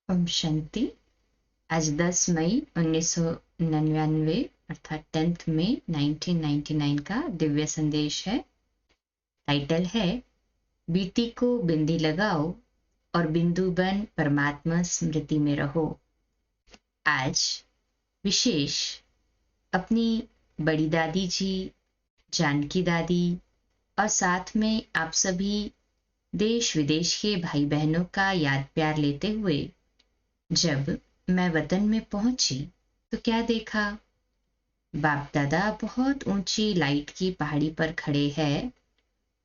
ओम शांति। आज 10 मई 1999 अर्थात 10th मई 1999 का दिव्य संदेश है। टाइटल है बीती को बिंदी लगाओ और बिंदु बन परमात्मा स्मृति में रहो। आज विशेष अपनी बड़ी दादी जी, जानकी दादी और साथ में आप सभी देश विदेश के भाई बहनों का याद प्यार लेते हुए जब मैं वतन में पहुंची तो क्या देखा। बाप दादा बहुत ऊंची लाइट की पहाड़ी पर खड़े हैं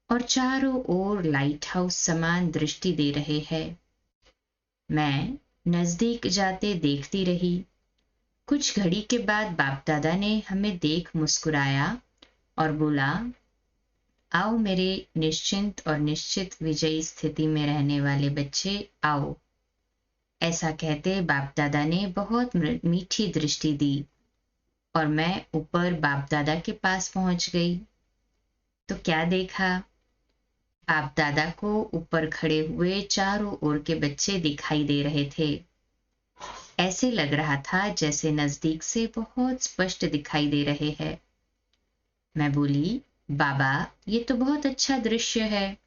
और चारों ओर लाइट हाउस समान दृष्टि दे रहे हैं। मैं नजदीक जाते देखती रही। कुछ घड़ी के बाद बाप दादा ने हमें देख मुस्कुराया और बोला, आओ मेरे निश्चिंत और निश्चित विजयी स्थिति में रहने वाले बच्चे, आओ। ऐसा कहते बाप दादा ने बहुत मीठी दृष्टि दी और मैं ऊपर बाप दादा के पास पहुंच गई। तो क्या देखा, बाप दादा को ऊपर खड़े हुए चारों ओर के बच्चे दिखाई दे रहे थे। ऐसे लग रहा था जैसे नजदीक से बहुत स्पष्ट दिखाई दे रहे हैं। मैं बोली, बाबा ये तो बहुत अच्छा दृश्य है,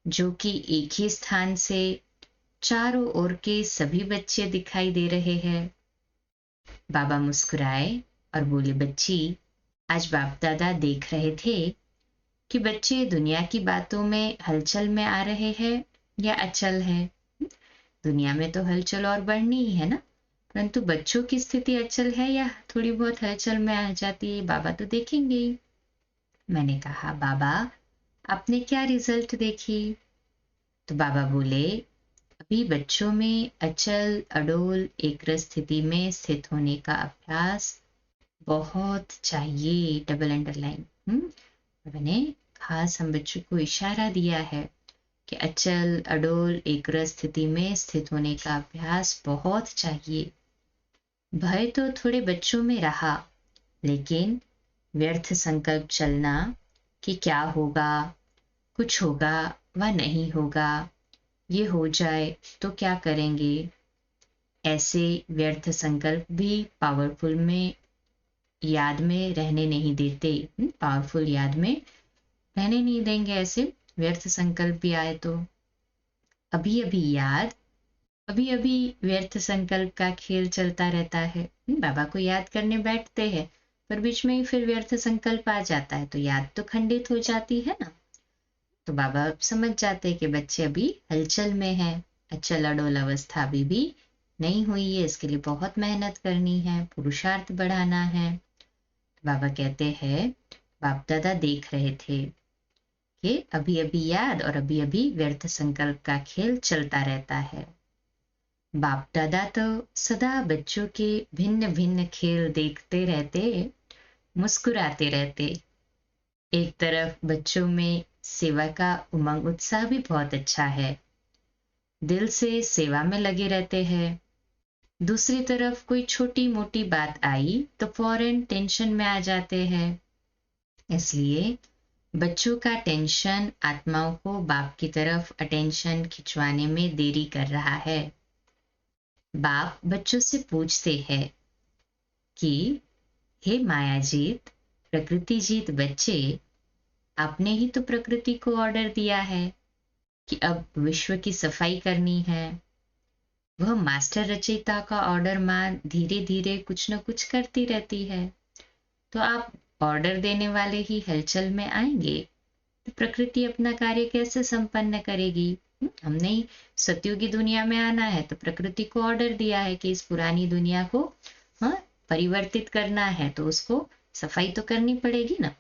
जो कि एक ही स्थान से चारों ओर के सभी बच्चे दिखाई दे रहे हैं। बाबा मुस्कुराए और बोले, बच्ची आज बाप दादा देख रहे थे कि बच्चे दुनिया की बातों में हलचल में आ रहे हैं या अचल है। दुनिया में तो हलचल और बढ़नी ही है ना, परंतु बच्चों की स्थिति अचल है या थोड़ी बहुत हलचल में आ जाती है, बाबा तो देखेंगे ही। मैंने कहा, बाबा आपने क्या रिजल्ट देखी? तो बाबा बोले, अभी बच्चों में अचल अडोल एक्रस स्थिति में स्थित होने का अभ्यास बहुत चाहिए। Double underline. मैंने खास हम बच्चों को इशारा दिया है कि अचल अडोल एक्रस स्थिति में स्थित होने का अभ्यास बहुत चाहिए। भय तो थोड़े बच्चों में रहा, लेकिन व्यर्थ संकल्प चलना कि क्या होगा, कुछ होगा व नहीं होगा, ये हो जाए तो क्या करेंगे, ऐसे व्यर्थ संकल्प भी पावरफुल में याद में रहने नहीं देते। पावरफुल याद में रहने नहीं देंगे ऐसे व्यर्थ संकल्प भी आए तो। अभी अभी याद, अभी अभी व्यर्थ संकल्प का खेल चलता रहता है। बाबा को याद करने बैठते हैं पर बीच में ही फिर व्यर्थ संकल्प आ जाता है तो याद तो खंडित हो जाती है ना। तो बाबा समझ जाते हैं कि बच्चे अभी हलचल में है, अचल अडोल अवस्था अभी भी नहीं हुई है, इसके लिए बहुत मेहनत करनी है, पुरुषार्थ बढ़ाना है। बाबा कहते हैं बाप दादा देख रहे थे कि अभी अभी याद और अभी अभी व्यर्थ संकल्प का खेल चलता रहता है। बाप दादा तो सदा बच्चों के भिन्न भिन्न खेल देखते रहते, मुस्कुराते रहते। एक तरफ बच्चों में सेवा का उमंग उत्साह भी बहुत अच्छा है, दिल से सेवा में लगे रहते हैं। दूसरी तरफ कोई छोटी मोटी बात आई तो फौरन टेंशन में आ जाते हैं। इसलिए बच्चों का टेंशन आत्माओं को बाप की तरफ अटेंशन खिंचवाने में देरी कर रहा है। बाप बच्चों से पूछते हैं कि हे माया जीत, प्रकृति जीत बच्चे, आपने ही तो प्रकृति को ऑर्डर दिया है कि अब विश्व की सफाई करनी है। वह मास्टर रचयिता का ऑर्डर मान धीरे धीरे कुछ न कुछ करती रहती है। तो आप ऑर्डर देने वाले ही हलचल में आएंगे तो प्रकृति अपना कार्य कैसे संपन्न करेगी? हमने ही सतयुगी दुनिया में आना है तो प्रकृति को ऑर्डर दिया है कि इस पुरानी दुनिया को परिवर्तित करना है, तो उसको सफाई तो करनी पड़ेगी ना।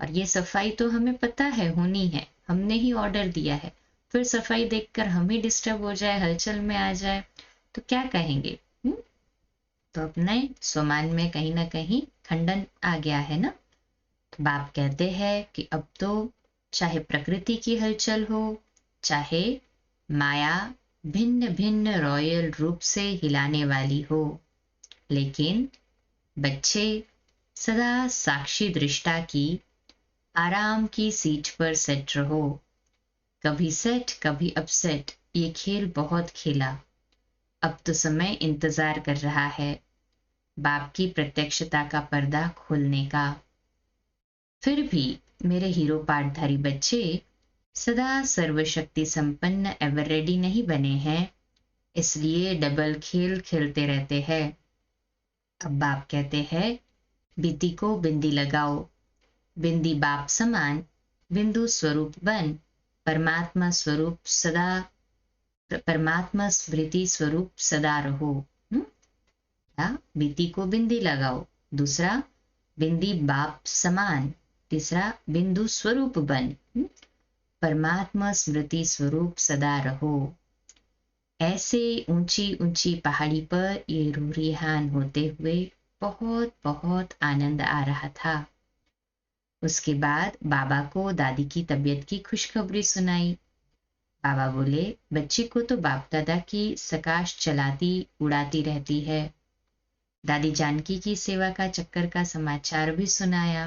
और ये सफाई तो हमें पता है होनी है, हमने ही ऑर्डर दिया है। फिर सफाई देखकर हम ही डिस्टर्ब हो जाए, हलचल में आ जाए तो क्या कहेंगे? तो अपने स्वमान में कहीं ना कहीं खंडन आ गया है ना। तो बाप कहते हैं कि अब तो चाहे प्रकृति की हलचल हो, चाहे माया भिन्न भिन्न रॉयल रूप से हिलाने वाली हो, लेकिन बच्चे सदा साक्षी दृष्टा की आराम की सीट पर सेट रहो। कभी सेट कभी अपसेट, ये खेल बहुत खेला, अब तो समय इंतजार कर रहा है बाप की प्रत्यक्षता का पर्दा खोलने का। फिर भी मेरे हीरो पाठधारी बच्चे सदा सर्वशक्ति संपन्न एवर रेडी नहीं बने हैं, इसलिए डबल खेल खेलते रहते हैं। अब बाप कहते हैं बिंदी को बिंदी लगाओ, बिंदी बाप समान बिंदु स्वरूप बन, परमात्मा स्वरूप सदा, परमात्मा स्मृति स्वरूप सदा रहो। बिंदी को बिंदी लगाओ, दूसरा बिंदी बाप समान, तीसरा बिंदु स्वरूप बन, परमात्मा स्मृति स्वरूप सदा रहो। ऐसे ऊंची ऊंची पहाड़ी पर ये रूरिहान होते हुए बहुत बहुत आनंद आ रहा था। उसके बाद बाबा को दादी की तबीयत की खुशखबरी सुनाई। बाबा बोले बच्ची को तो बाप दादा की सकाश चलाती उड़ाती रहती है। दादी जानकी की सेवा का चक्कर का समाचार भी सुनाया।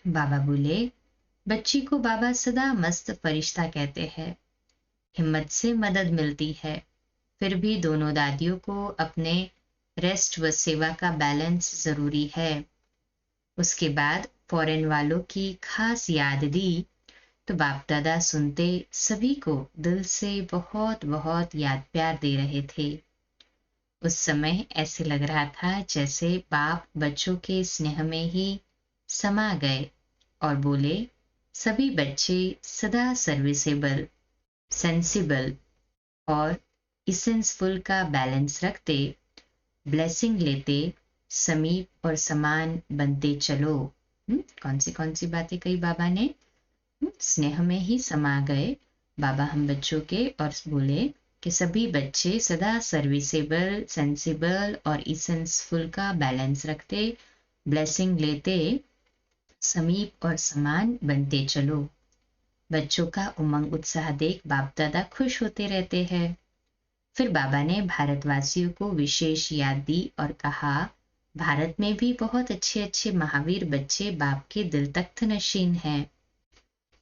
बाबा बोले बच्ची को बाबा सदा मस्त फरिश्ता कहते हैं, हिम्मत से मदद मिलती है। फिर भी दोनों दादियों को अपने रेस्ट व सेवा का बैलेंस जरूरी है। उसके बाद फॉरेन वालों की खास याद दी तो बाप दादा सुनते सभी को दिल से बहुत बहुत याद प्यार दे रहे थे। उस समय ऐसे लग रहा था जैसे बाप बच्चों के स्नेह में ही समा गए और बोले सभी बच्चे सदा सर्विसेबल, सेंसिबल और इसेंसफुल का बैलेंस रखते, ब्लेसिंग लेते, समीप और समान बनते चलो। कौन सी बातें कही बाबा ने? स्नेह में ही समा गए बाबा हम बच्चों के और बोले कि सभी बच्चे सदा सर्विसेबल, सेंसिबल और इसेंसफुल का बैलेंस रखते, ब्लेसिंग लेते, समीप और समान बनते चलो। बच्चों का उमंग उत्साह देख बाप दादा खुश होते रहते हैं। फिर बाबा ने भारतवासियों को विशेष याद दी और कहा भारत में भी बहुत अच्छे अच्छे महावीर बच्चे बाप के दिल तख्त नशीन हैं।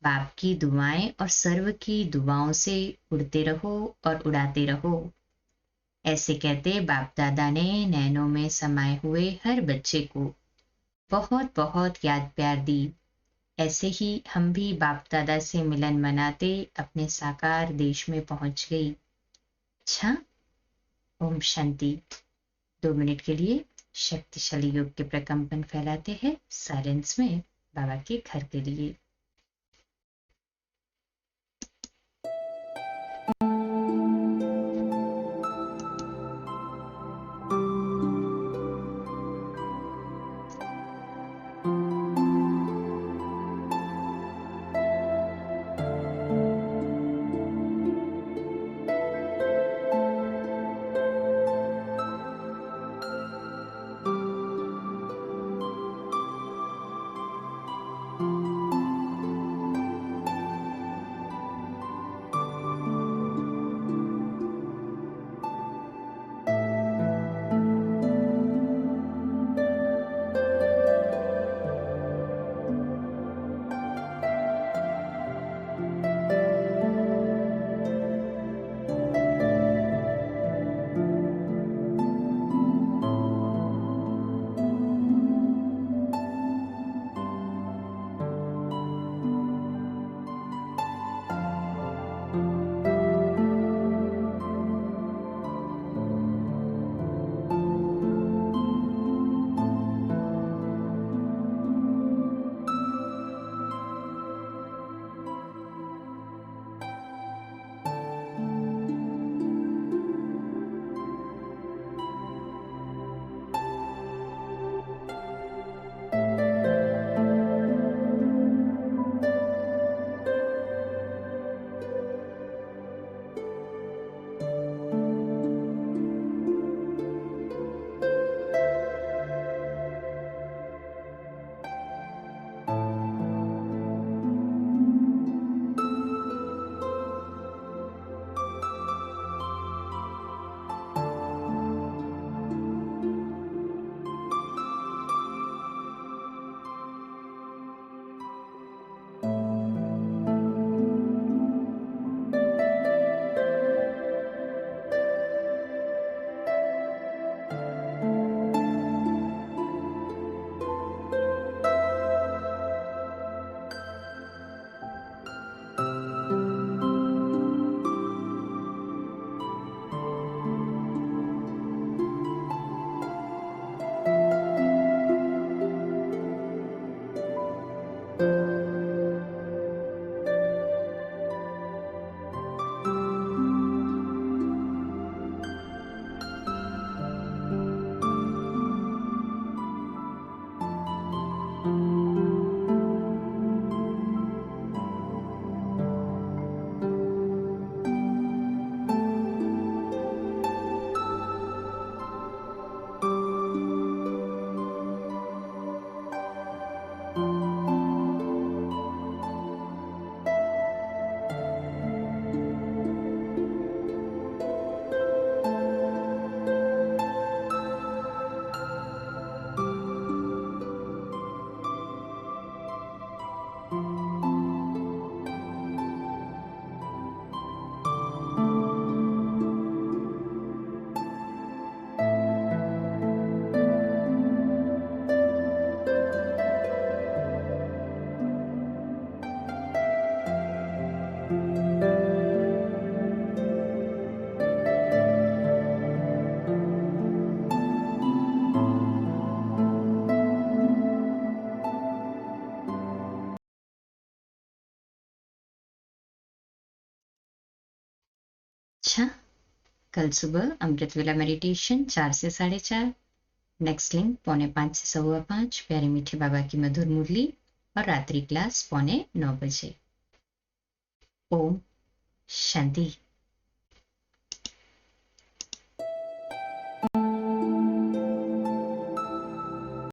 बाप की दुआएं और सर्व की दुआओं से उड़ते रहो और उड़ाते रहो। ऐसे कहते बाप दादा ने नैनों में समाये हुए हर बच्चे को बहुत बहुत याद प्यार दी। ऐसे ही हम भी बाप दादा से मिलन मनाते अपने साकार देश में पहुंच गई। अच्छा, ओम शांति। 2 मिनट के लिए शक्तिशाली योग के प्रकंपन फैलाते हैं साइलेंस में बाबा के घर के लिए। अच्छा, कल सुबह अमृत वेला मेडिटेशन 4 से 4:30, नेक्स्ट लिंक 4:45 से 5:15, प्यारे मीठे बाबा की मधुर मुरली और रात्रि क्लास 8:45 बजे। ओम शांति।